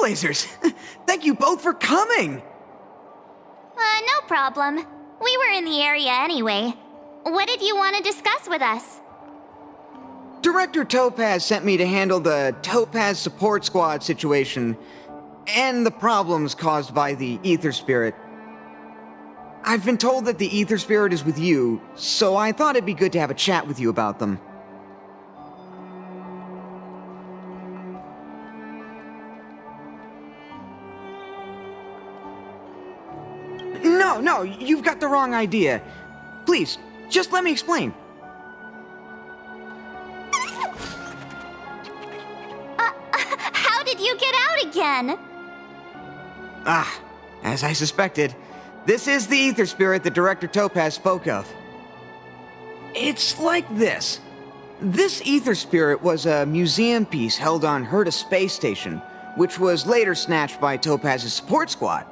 Trailblazers! Thank you both for coming! No problem. We were in the area anyway. What did you want to discuss with us? Director Topaz sent me to handle the Topaz support squad situation and the problems caused by the Ether Spirit. I've been told that the Ether Spirit is with you, so I thought it'd be good to have a chat with you about them. No, you've got the wrong idea. Please, just let me explain. How did you get out again? As I suspected, this is the Ether Spirit that Director Topaz spoke of. It's like this. This Ether Spirit was a museum piece held on Herta Space Station, which was later snatched by Topaz's support squad.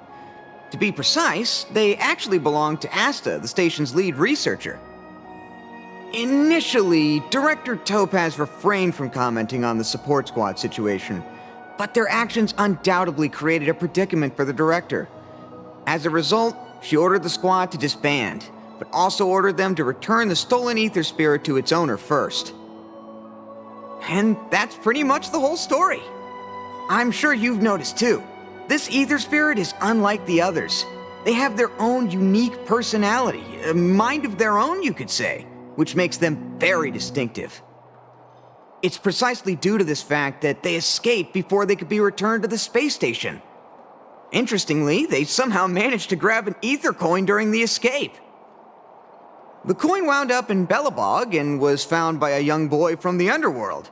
To be precise, they actually belonged to Asta, the station's lead researcher. Initially, Director Topaz refrained from commenting on the support squad situation, but their actions undoubtedly created a predicament for the director. As a result, she ordered the squad to disband, but also ordered them to return the stolen Ether Spirit to its owner first. And that's pretty much the whole story. I'm sure you've noticed too. This Ether Spirit is unlike the others. They have their own unique personality, a mind of their own, you could say, which makes them very distinctive. It's precisely due to this fact that they escaped before they could be returned to the space station. Interestingly, they somehow managed to grab an ether coin during the escape. The coin wound up in Belobog and was found by a young boy from the underworld.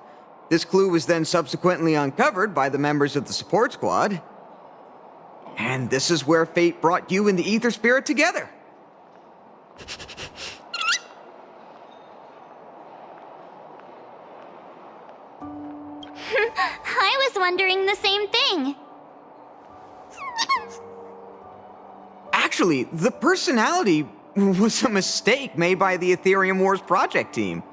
This clue was then subsequently uncovered by the members of the support squad. And this is where fate brought you and the Ether Spirit together. I was wondering the same thing. Actually, the personality was a mistake made by the Ethereum Wars project team.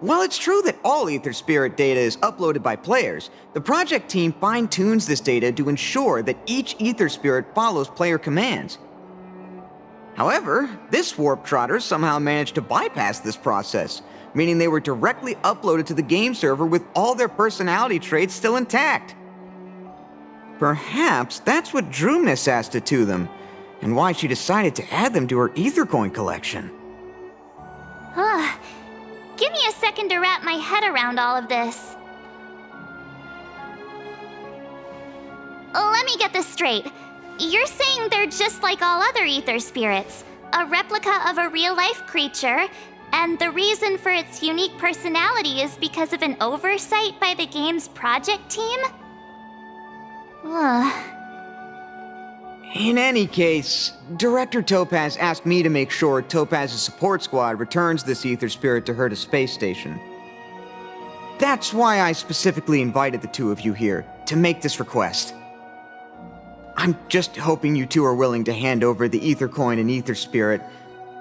While it's true that all Ether Spirit data is uploaded by players, the project team fine-tunes this data to ensure that each Ether Spirit follows player commands. However, this Warp Trotter somehow managed to bypass this process, meaning they were directly uploaded to the game server with all their personality traits still intact. Perhaps that's what drew Miss Asta to them, and why she decided to add them to her Ether Coin collection. Give me a second to wrap my head around all of this. Let me get this straight. You're saying they're just like all other Ether Spirits, a replica of a real-life creature, and the reason for its unique personality is because of an oversight by the game's project team? In any case, Director Topaz asked me to make sure Topaz's support squad returns this Ether Spirit to Herta Space Station. That's why I specifically invited the two of you here, to make this request. I'm just hoping you two are willing to hand over the Ether Coin and Ether Spirit.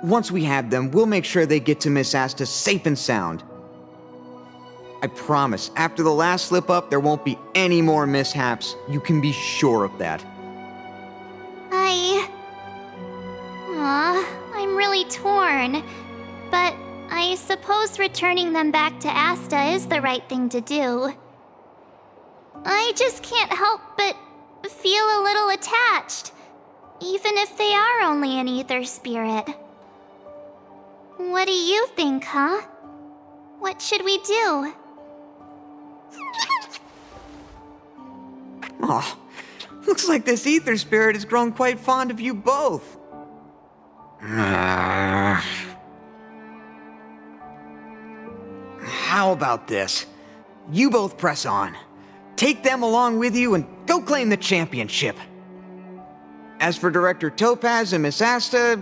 Once we have them, we'll make sure they get to Miss Asta safe and sound. I promise, after the last slip-up, there won't be any more mishaps. You can be sure of that. I'm really torn. But I suppose returning them back to Asta is the right thing to do. I just can't help but feel a little attached, even if they are only an Ether Spirit. What do you think, huh? What should we do? Oh, looks like this Ether Spirit has grown quite fond of you both. How about this? You both press on. Take them along with you and go claim the championship. As for Director Topaz and Miss Asta,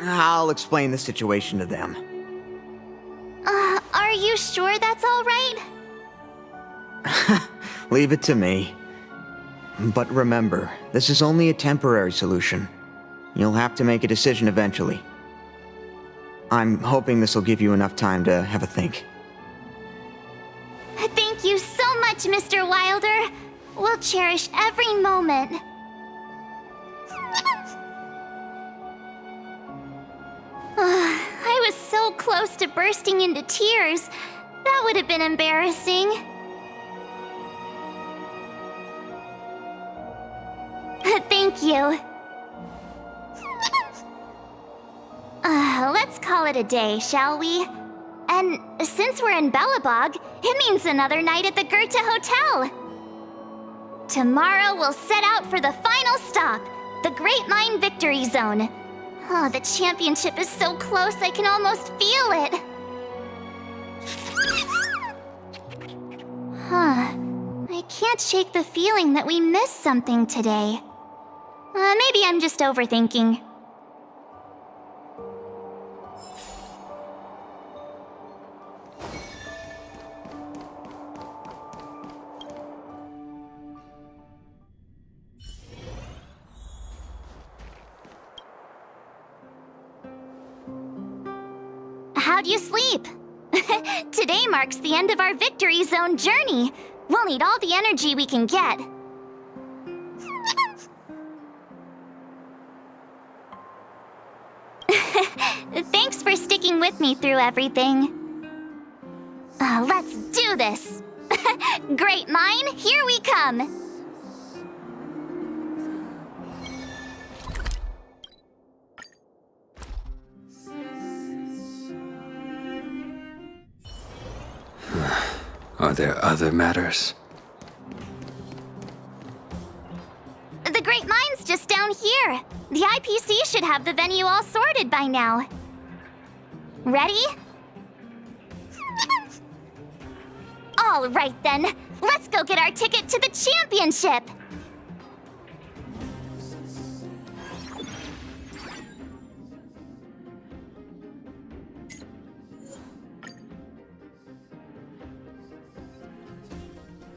I'll explain the situation to them. Are you sure that's all right? Leave it to me. But remember, this is only a temporary solution. You'll have to make a decision eventually. I'm hoping this will give you enough time to have a think. Thank you so much, Mr. Wilder. We'll cherish every moment. I was so close to bursting into tears. That would have been embarrassing. Thank you. Let's call it a day, shall we? And since we're in Belobog, it means another night at the Goethe Hotel. Tomorrow we'll set out for the final stop, the Great Mine Victory Zone. Oh, the championship is so close I can almost feel it. I can't shake the feeling that we missed something today. Maybe I'm just overthinking. How'd you sleep? Today marks the end of our Victory Zone journey. We'll need all the energy we can get. Thanks for sticking with me through everything. Let's do this! Great Mine, here we come! Are there other matters? The Great Mine's just down here. The IPC should have the venue all sorted by now. Ready? All right then, let's go get our ticket to the championship!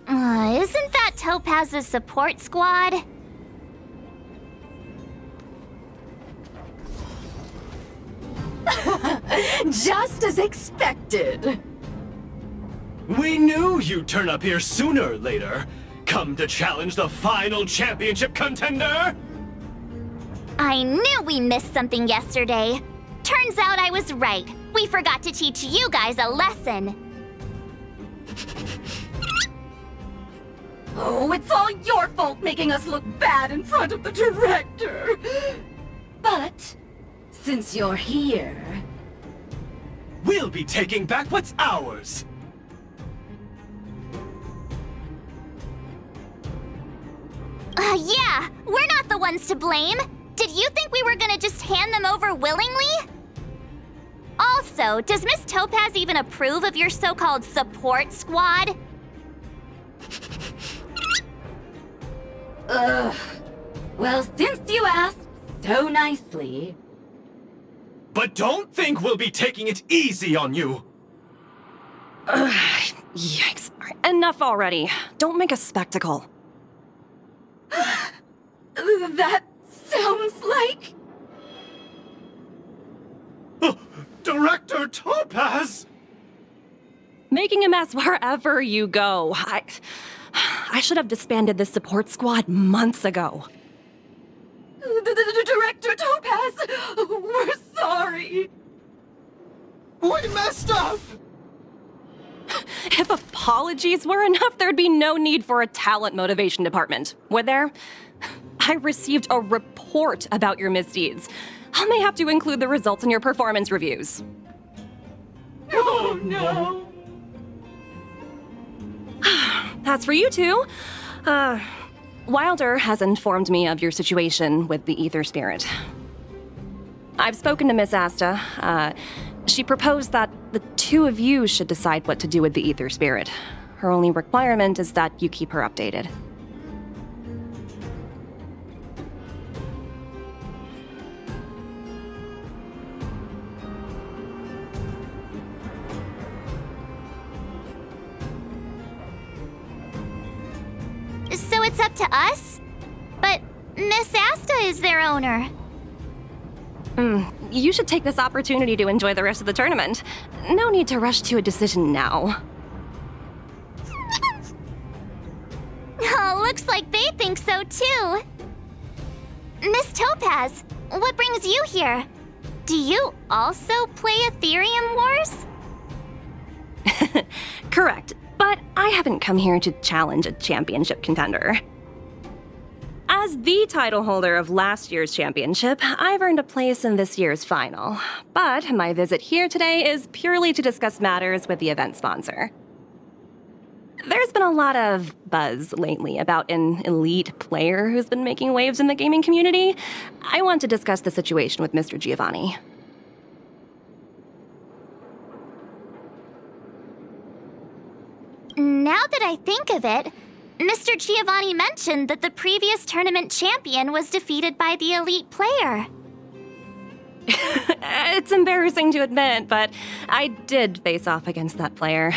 Isn't that Topaz's support squad? Just as expected. We knew you'd turn up here sooner or later. Come to challenge the final championship contender? I knew we missed something yesterday. Turns out I was right. We forgot to teach you guys a lesson. Oh, it's all your fault making us look bad in front of the director. But since you're here... We'll be taking back what's ours! Yeah, we're not the ones to blame. Did you think we were gonna just hand them over willingly? Also, does Miss Topaz even approve of your so-called support squad? Ugh. Well, since you asked so nicely... But don't think we'll be taking it easy on you! Yikes. Enough already. Don't make a spectacle. That sounds like... Director Topaz! Making a mess wherever you go. I should have disbanded this support squad months ago. Director Topaz! We're sorry! We messed up! If apologies were enough, there'd be no need for a talent motivation department, would there? I received a report about your misdeeds. I may have to include the results in your performance reviews. Oh no! That's for you two. Wilder has informed me of your situation with the Ether Spirit. I've spoken to Miss Asta. She proposed that the two of you should decide what to do with the Ether Spirit. Her only requirement is that you keep her updated. So it's up to us? But Miss Asta is their owner. You should take this opportunity to enjoy the rest of the tournament. No need to rush to a decision now. Oh, look so too. Miss Topaz, what brings you here? Do you also play Ethereum Wars? Correct, but I haven't come here to challenge a championship contender. As the title holder of last year's championship, I've earned a place in this year's final. But my visit here today is purely to discuss matters with the event sponsor. There's been a lot of buzz lately about an elite player who's been making waves in the gaming community. I want to discuss the situation with Mr. Giovanni. Now that I think of it, Mr. Giovanni mentioned that the previous tournament champion was defeated by the elite player. It's embarrassing to admit, but I did face off against that player.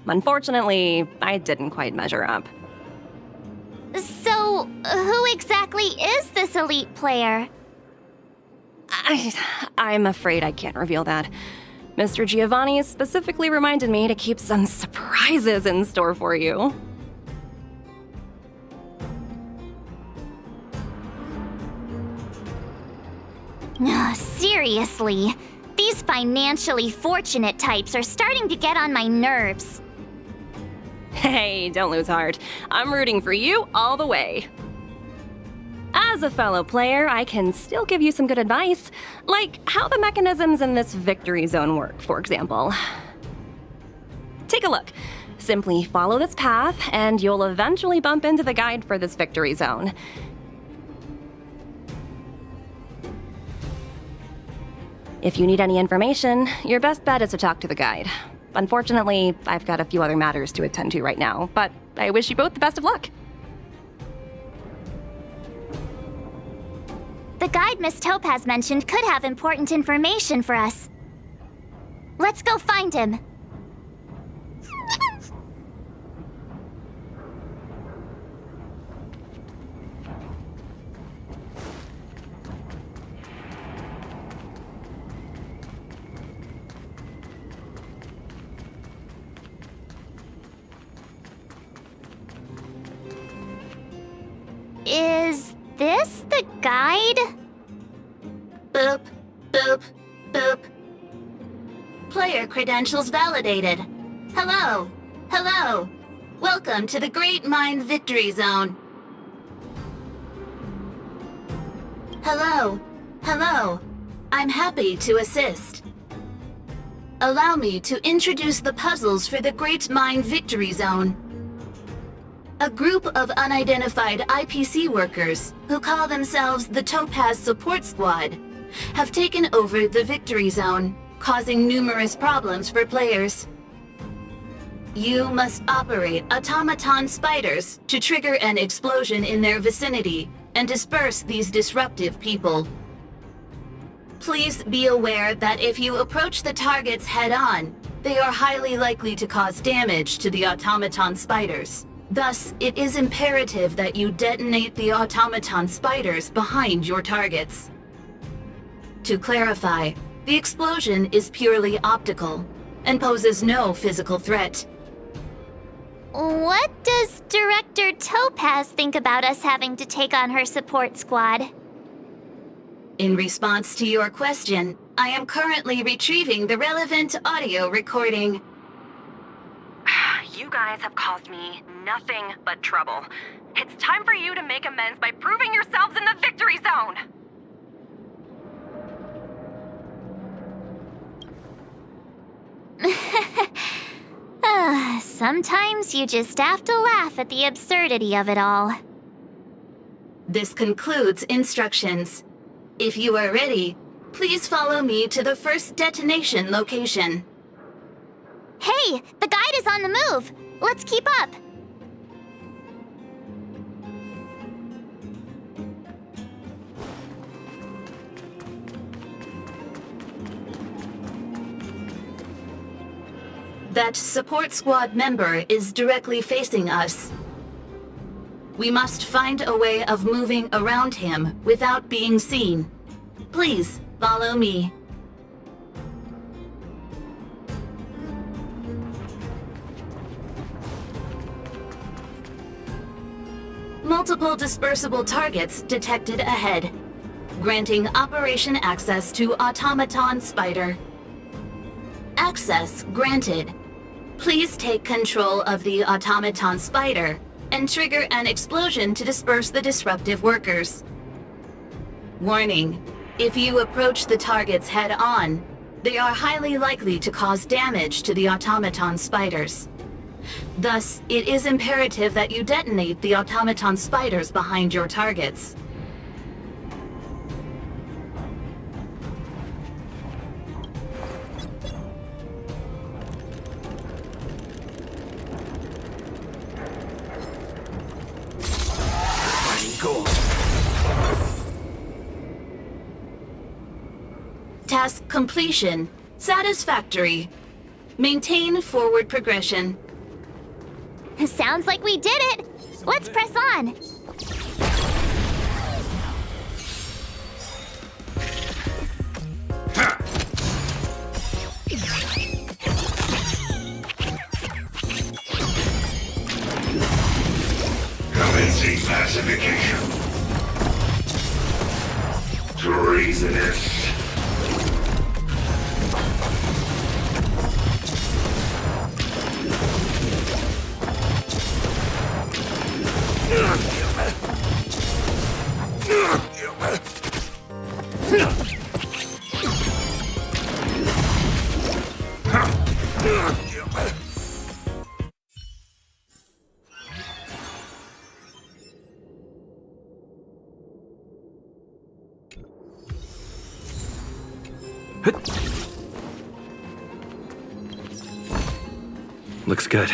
Unfortunately, I didn't quite measure up. So, who exactly is this elite player? I'm afraid I can't reveal that. Mr. Giovanni specifically reminded me to keep some surprises in store for you. Seriously, these financially fortunate types are starting to get on my nerves. Hey, don't lose heart. I'm rooting for you all the way. As a fellow player, I can still give you some good advice, like how the mechanisms in this victory zone work, for example. Take a look. Simply follow this path, and you'll eventually bump into the guide for this victory zone. If you need any information, your best bet is to talk to the guide. Unfortunately, I've got a few other matters to attend to right now, but I wish you both the best of luck. The guide Miss Topaz mentioned could have important information for us. Let's go find him. Is this the guide? Boop, boop, boop. Player credentials validated. Hello, hello. Welcome to the Great Mind Victory Zone. Hello, hello. I'm happy to assist. Allow me to introduce the puzzles for the Great Mind Victory Zone. A group of unidentified IPC workers, who call themselves the Topaz Support Squad, have taken over the Victory Zone, causing numerous problems for players. You must operate automaton spiders to trigger an explosion in their vicinity and disperse these disruptive people. Please be aware that if you approach the targets head-on, they are highly likely to cause damage to the automaton spiders. Thus, it is imperative that you detonate the automaton spiders behind your targets. To clarify, the explosion is purely optical and poses no physical threat. What does Director Topaz think about us having to take on her support squad? In response to your question, I am currently retrieving the relevant audio recording. You guys have caused me nothing but trouble. It's time for you to make amends by proving yourselves in the victory zone! Sometimes you just have to laugh at the absurdity of it all. This concludes instructions. If you are ready, please follow me to the first detonation location. Hey, the guide is on the move. Let's keep up. That support squad member is directly facing us. We must find a way of moving around him without being seen. Please follow me. Multiple dispersible targets detected ahead. Granting operation access to Automaton Spider. Access granted. Please take control of the Automaton Spider and trigger an explosion to disperse the disruptive workers. Warning: if you approach the targets head-on, they are highly likely to cause damage to the Automaton Spiders. Thus, it is imperative that you detonate the Automaton Spiders behind your targets. Task completion. Satisfactory. Maintain forward progression. Sounds like we did it! Let's press on! Commencing pacification. Treasonous. Looks good.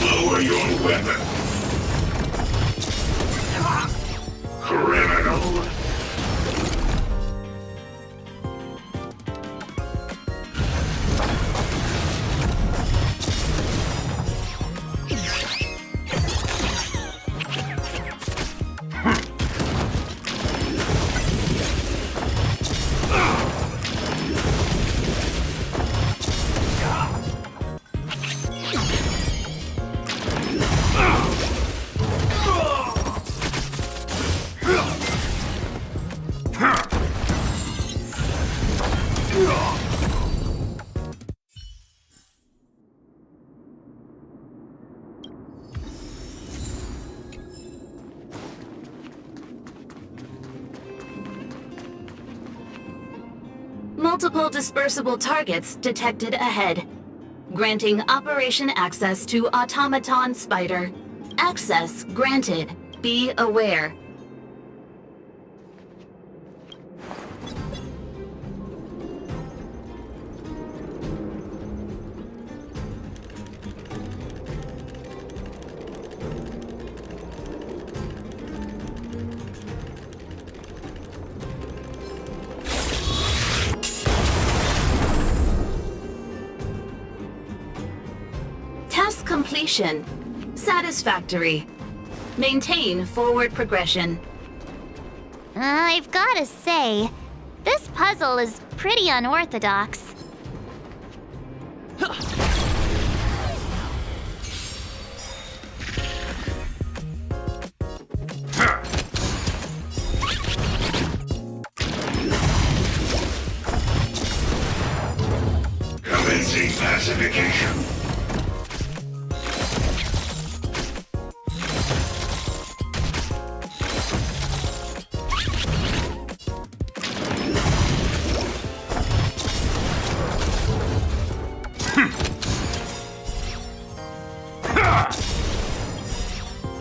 Lower your weapon. Criminal. Multiple dispersible targets detected ahead. Granting operation access to Automaton Spider. Access granted. Be aware. Task completion. Satisfactory. Maintain forward progression. I've gotta say, this puzzle is pretty unorthodox. classification.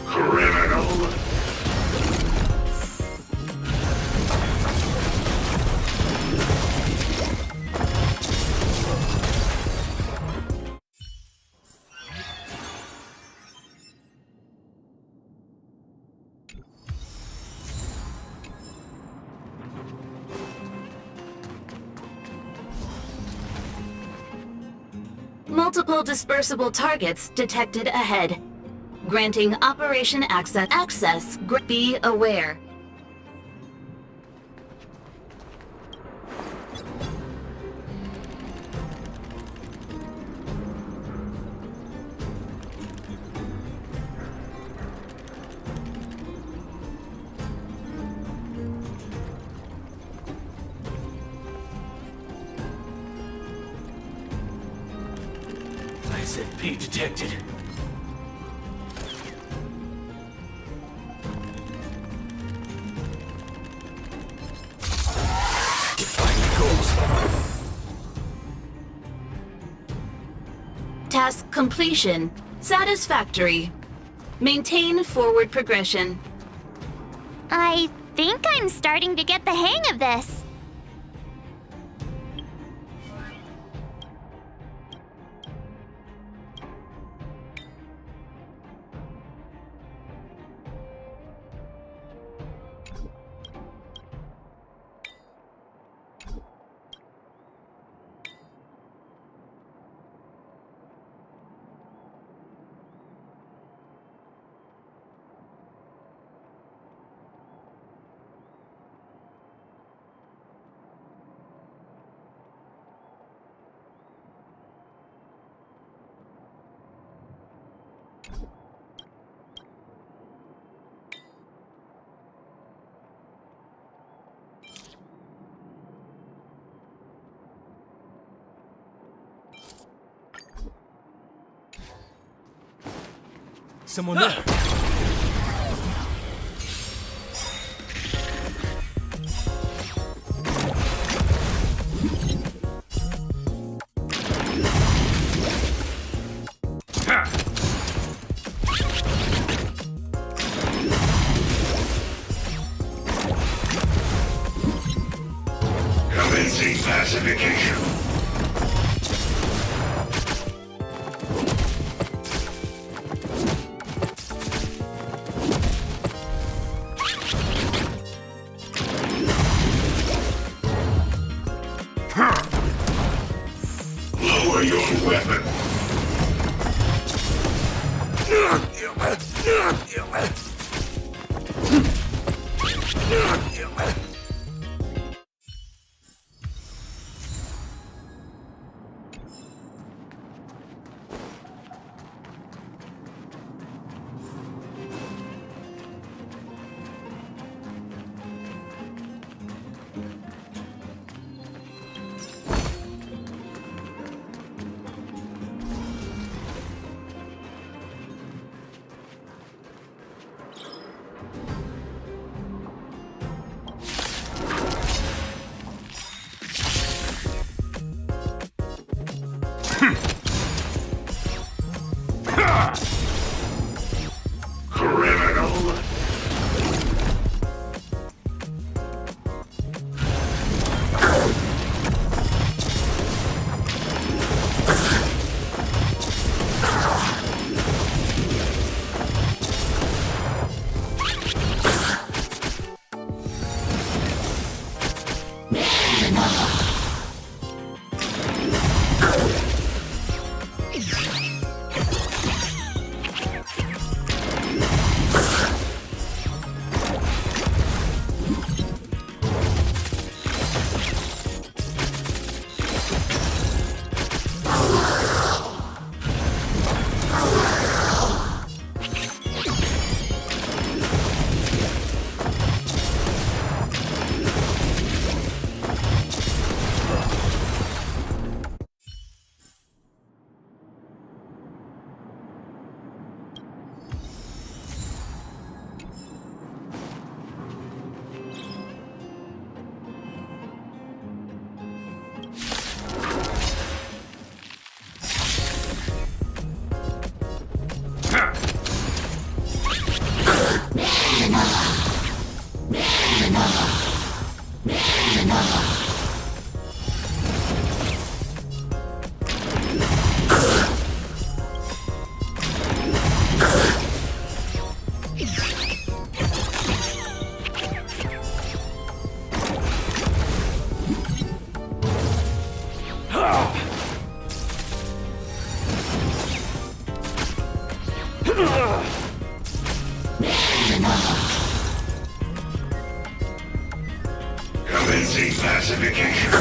Criminal. Multiple dispersible targets detected ahead. Granting operation access. Be aware. ISFP detected. Task completion. Satisfactory. Maintain forward progression. I think I'm starting to get the hang of this. Someone there. Commencing pacification. Lower your weapon. Commencing pacification.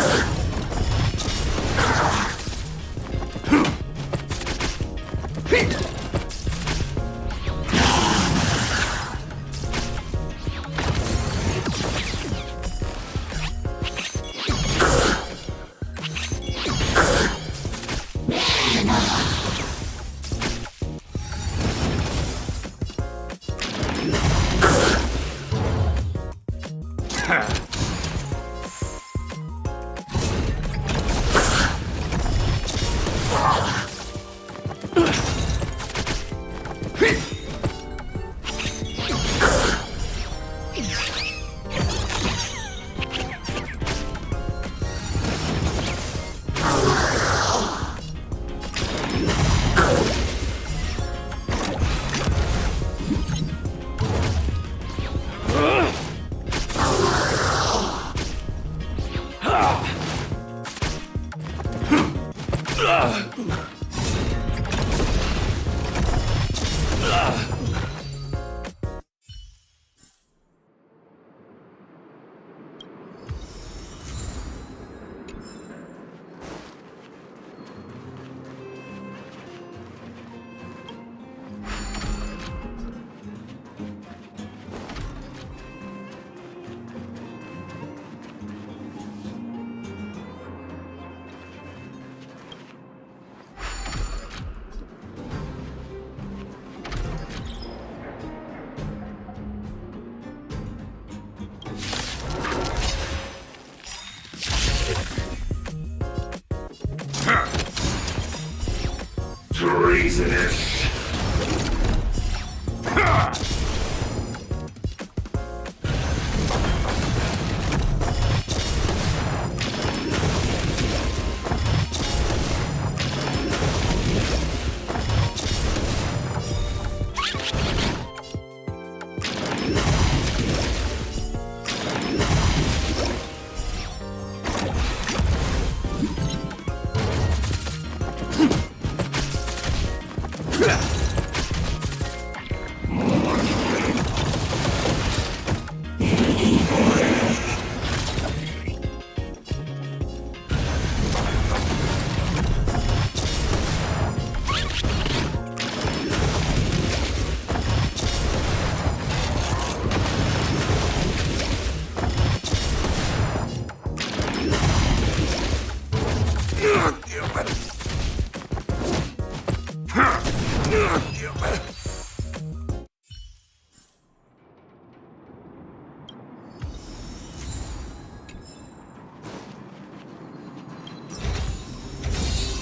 Treasonous.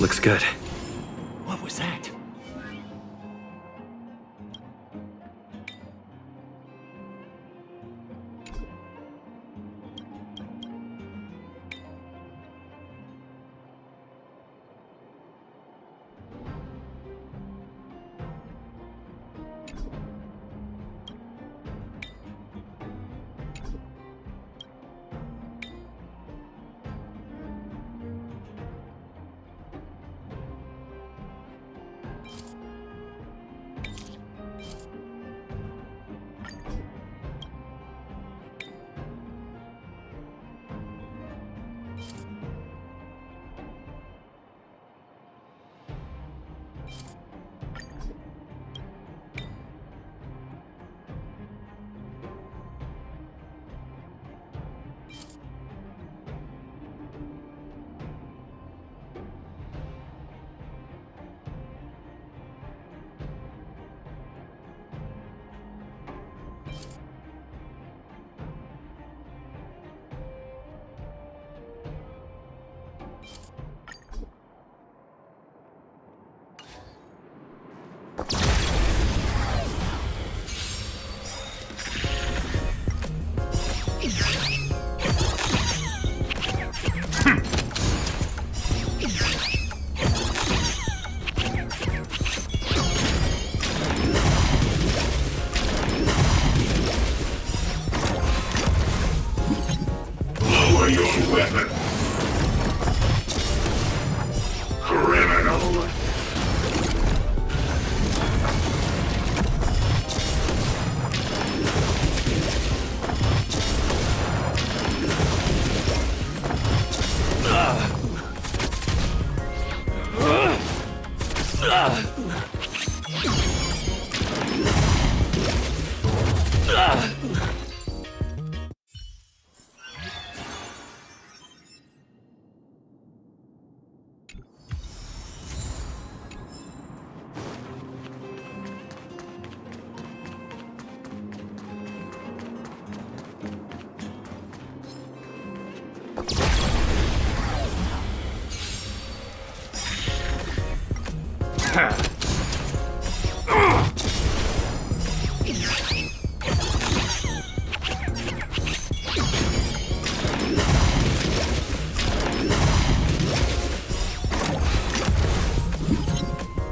Looks good. What was that?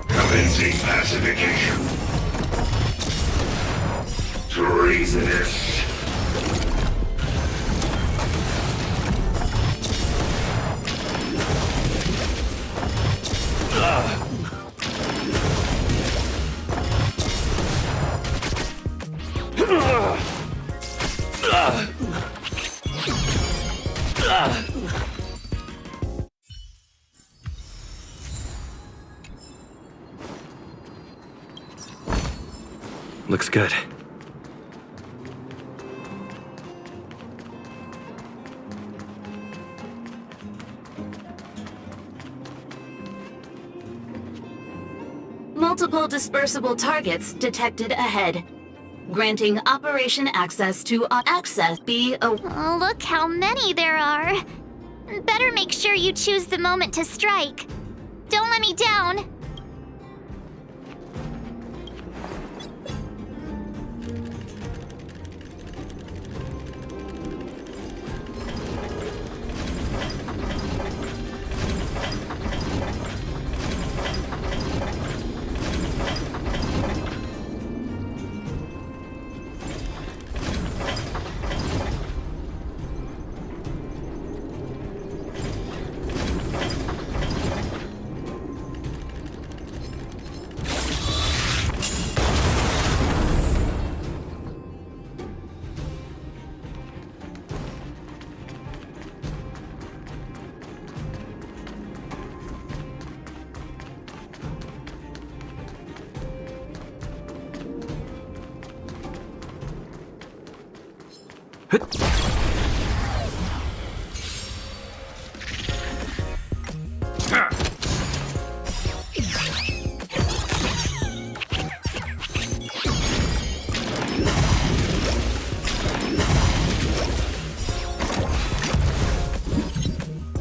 Commencing pacification. Treasonous. Looks good. Multiple dispersible targets detected ahead. Granting operation access to access B. Oh, look how many there are. Better make sure you choose the moment to strike. Don't let me down.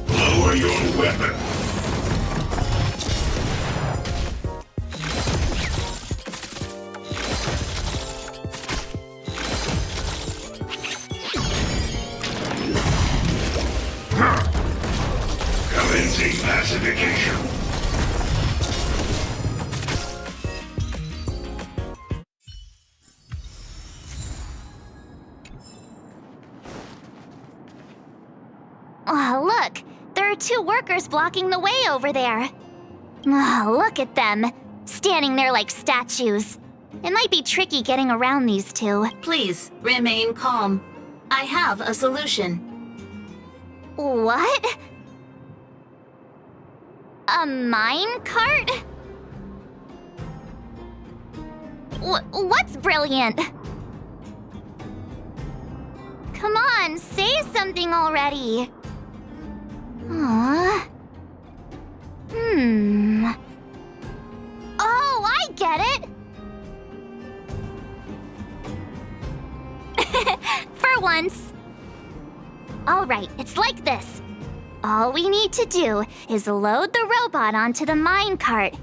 Lower your weapon. Commencing pacification. Oh, look! There are two workers blocking the way over there. Oh, look at them, standing there like statues. It might be tricky getting around these two. Please remain calm. I have a solution. What? A mine cart? What's brilliant? Come on, say something already. Aww. Oh, I get it! For once. Alright, it's like this. All we need to do is load the robot onto the minecart.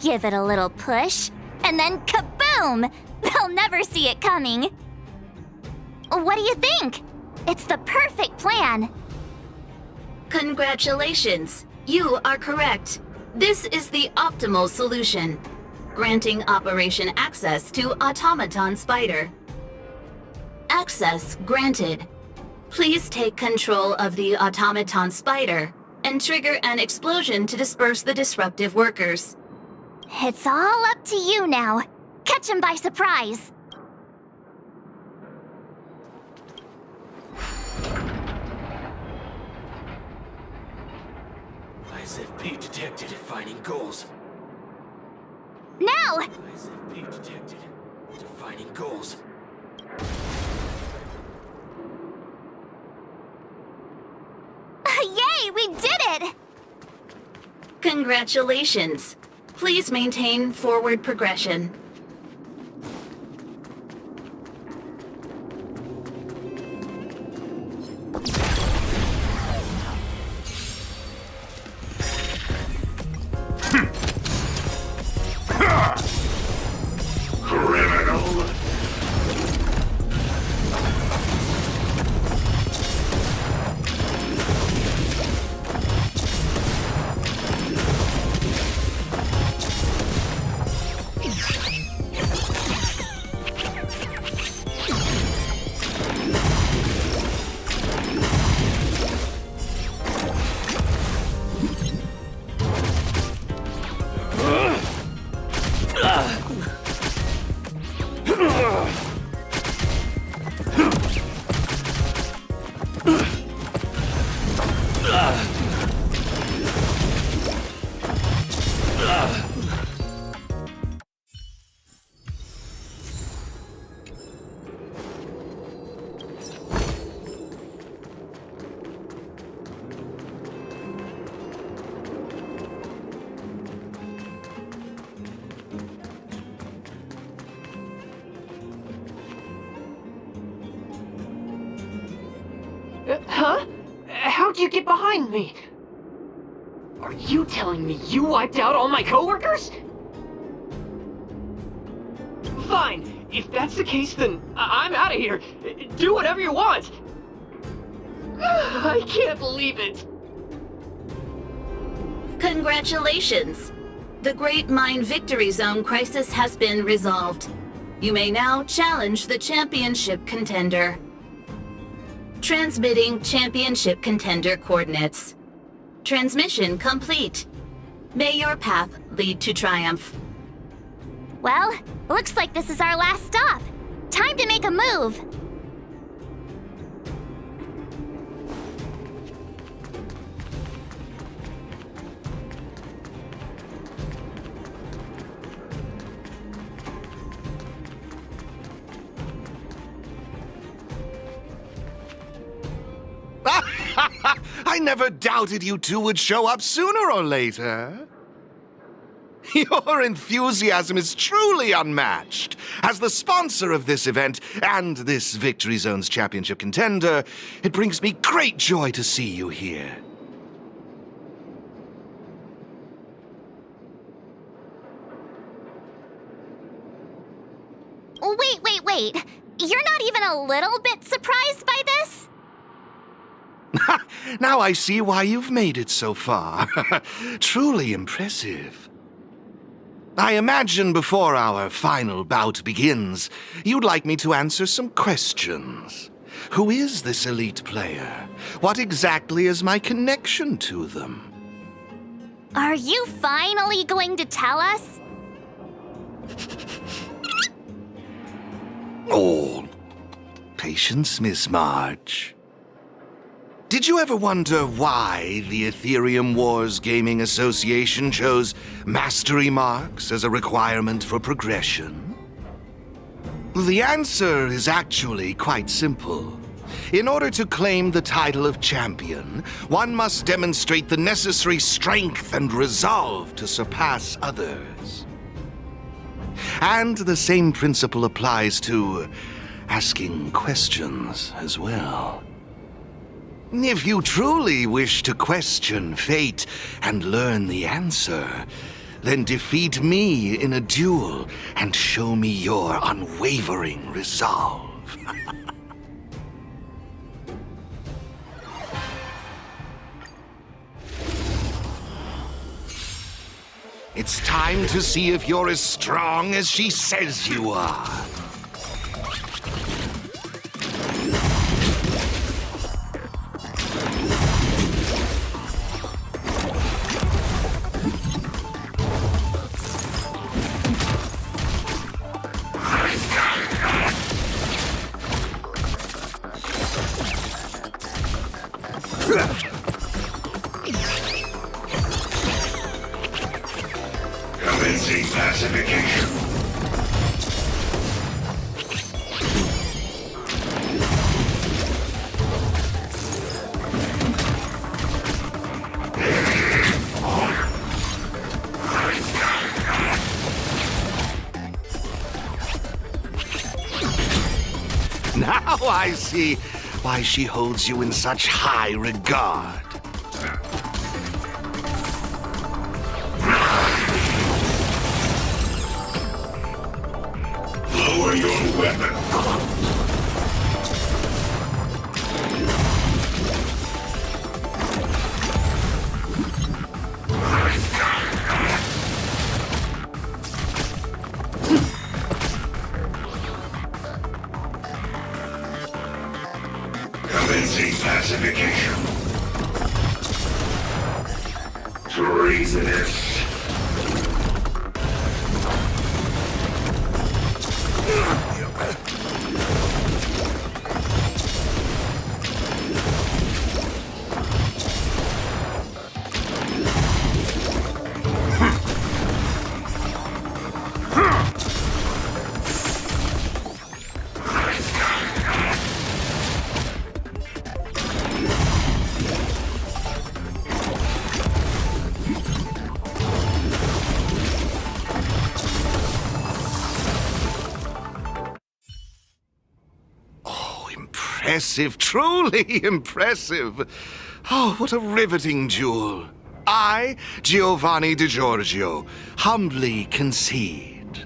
Give it a little push, and then kaboom! They'll never see it coming. What do you think? It's the perfect plan. Congratulations. You are correct. This is the optimal solution. Granting operation access to Automaton Spider. Access granted. Please take control of the Automaton Spider and trigger an explosion to disperse the disruptive workers. It's all up to you now. Catch him by surprise. ISFP detected. Defining goals. Now! ISFP detected. Defining goals. Yay, we did it! Congratulations. Please maintain forward progression. Huh? How'd you get behind me? Are you telling me you wiped out all my coworkers? Fine. If that's the case, then I'm out of here. Do whatever you want. I can't believe it. Congratulations! The Great Mind Victory Zone crisis has been resolved. You may now challenge the championship contender. Transmitting championship contender coordinates. Transmission complete. May your path lead to triumph. Well, looks like this is our last stop. Time to make a move. I never doubted you two would show up sooner or later. Your enthusiasm is truly unmatched. As the sponsor of this event and this Victory Zone's championship contender, it brings me great joy to see you here. Wait. You're not even a little bit surprised by this? Now I see why you've made it so far. Truly impressive. I imagine before our final bout begins, you'd like me to answer some questions. Who is this elite player? What exactly is my connection to them? Are you finally going to tell us? Oh, patience, Miss March. Did you ever wonder why the Ethereum Wars Gaming Association chose mastery marks as a requirement for progression? The answer is actually quite simple. In order to claim the title of champion, one must demonstrate the necessary strength and resolve to surpass others. And the same principle applies to asking questions as well. If you truly wish to question fate and learn the answer, then defeat me in a duel and show me your unwavering resolve. It's time to see if you're as strong as she says you are. Commencing pacification. Now I see why she holds you in such high regard. Lower your weapon. Commencing pacification. Treasonous. Impressive, truly impressive. Oh, what a riveting duel. I, Giovanni Di Giorgio, humbly concede.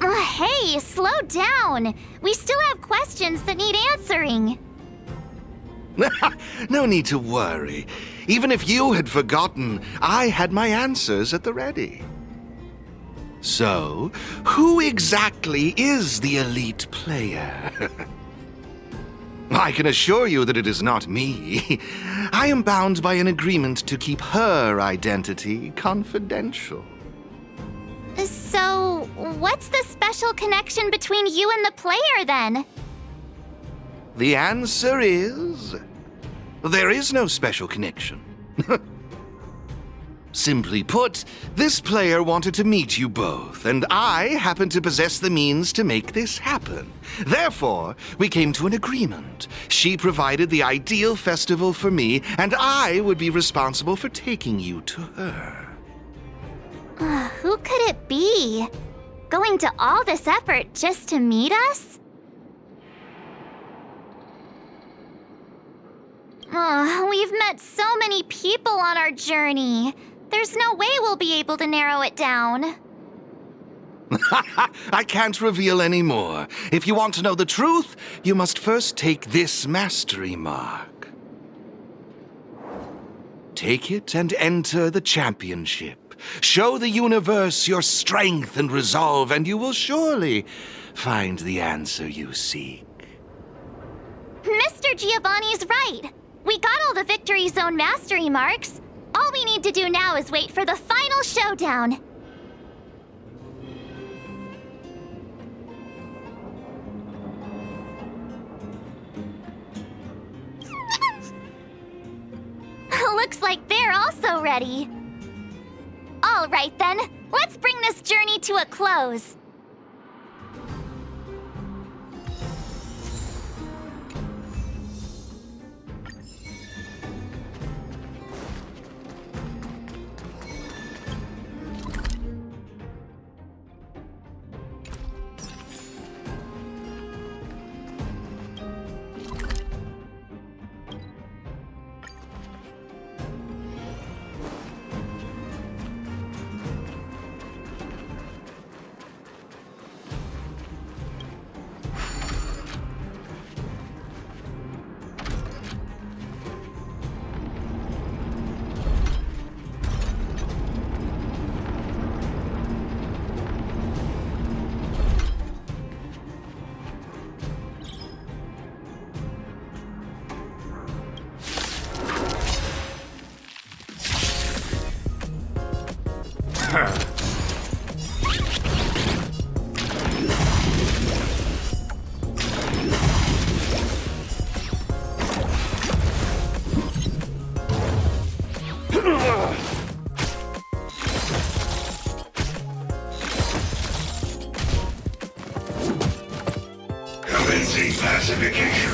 Hey, slow down! We still have questions that need answering. No need to worry. Even if you had forgotten, I had my answers at the ready. So, who exactly is the elite player? I can assure you that it is not me. I am bound by an agreement to keep her identity confidential. So, what's the special connection between you and the player, then? The answer is... there is no special connection. Simply put, this player wanted to meet you both, and I happen to possess the means to make this happen. Therefore, we came to an agreement. She provided the ideal festival for me, and I would be responsible for taking you to her. Who could it be? Going to all this effort just to meet us? We've met so many people on our journey. There's no way we'll be able to narrow it down. I can't reveal any more. If you want to know the truth, you must first take this mastery mark. Take it and enter the championship. Show the universe your strength and resolve, and you will surely find the answer you seek. Mr. Giovanni's right. We got all the Victory Zone mastery marks. All we need to do now is wait for the final showdown. Looks like they're also ready. All right then, let's bring this journey to a close. Commencing pacification.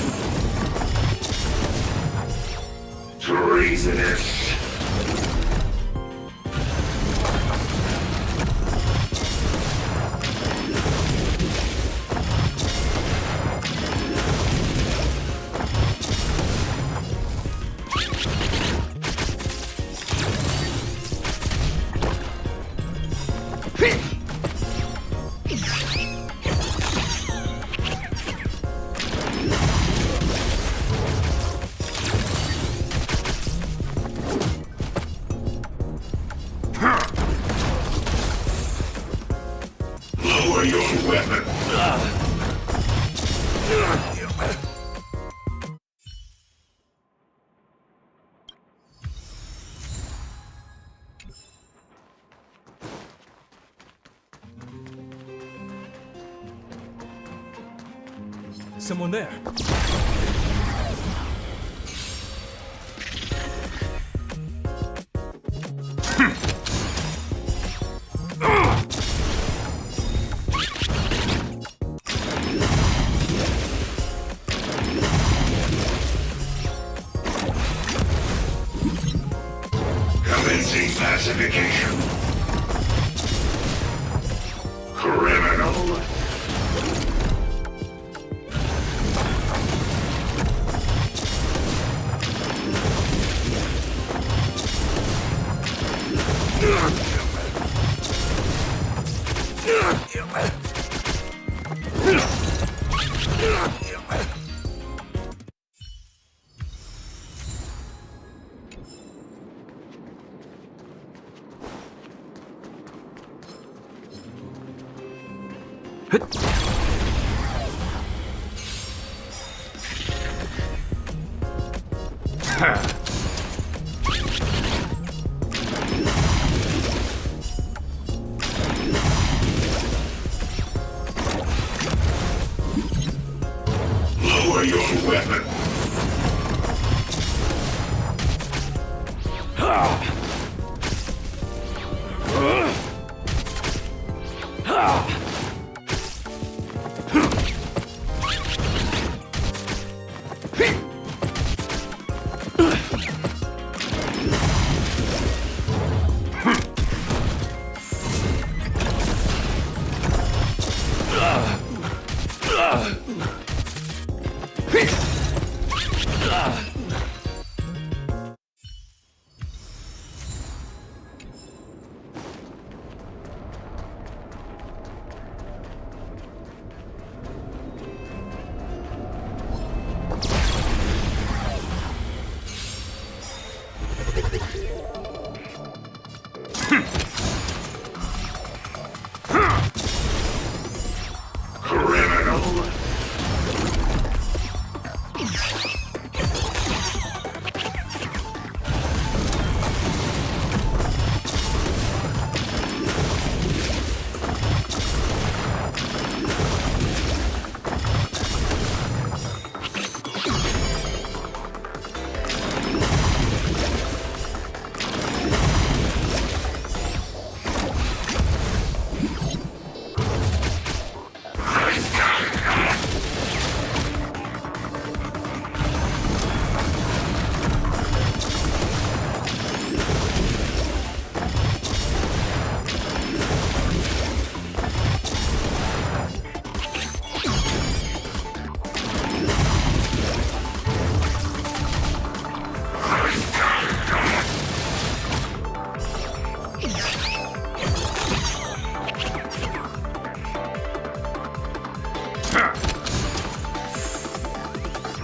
Treasonous. Lower your weapon. Someone there. Commencing pacification. Criminal. Lower your weapon.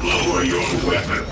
Lower your weapon.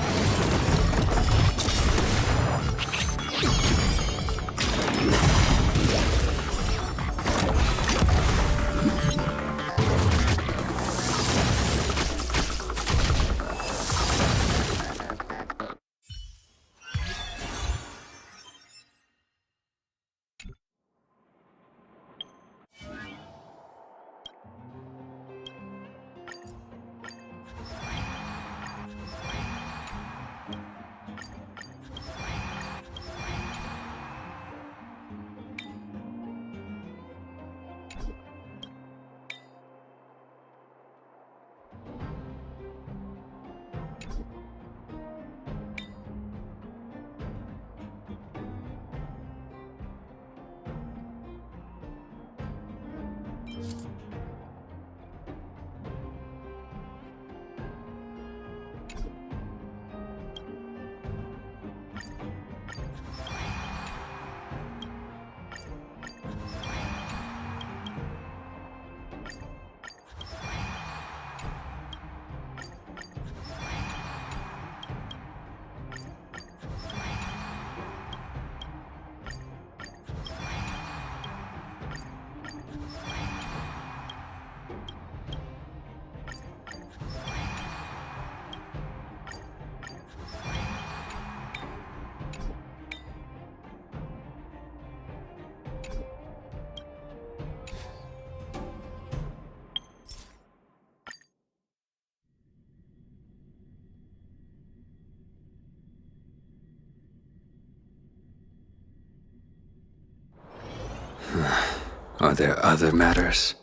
Are there other matters?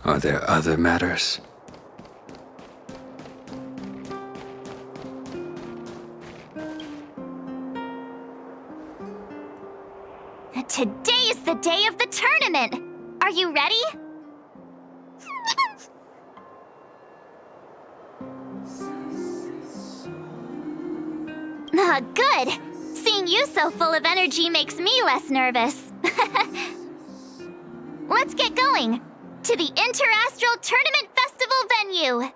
Are there other matters? Today's the day of the tournament! Are you ready? Good! Seeing you so full of energy makes me less nervous. Let's get going! To the Interastral Tournament Festival venue!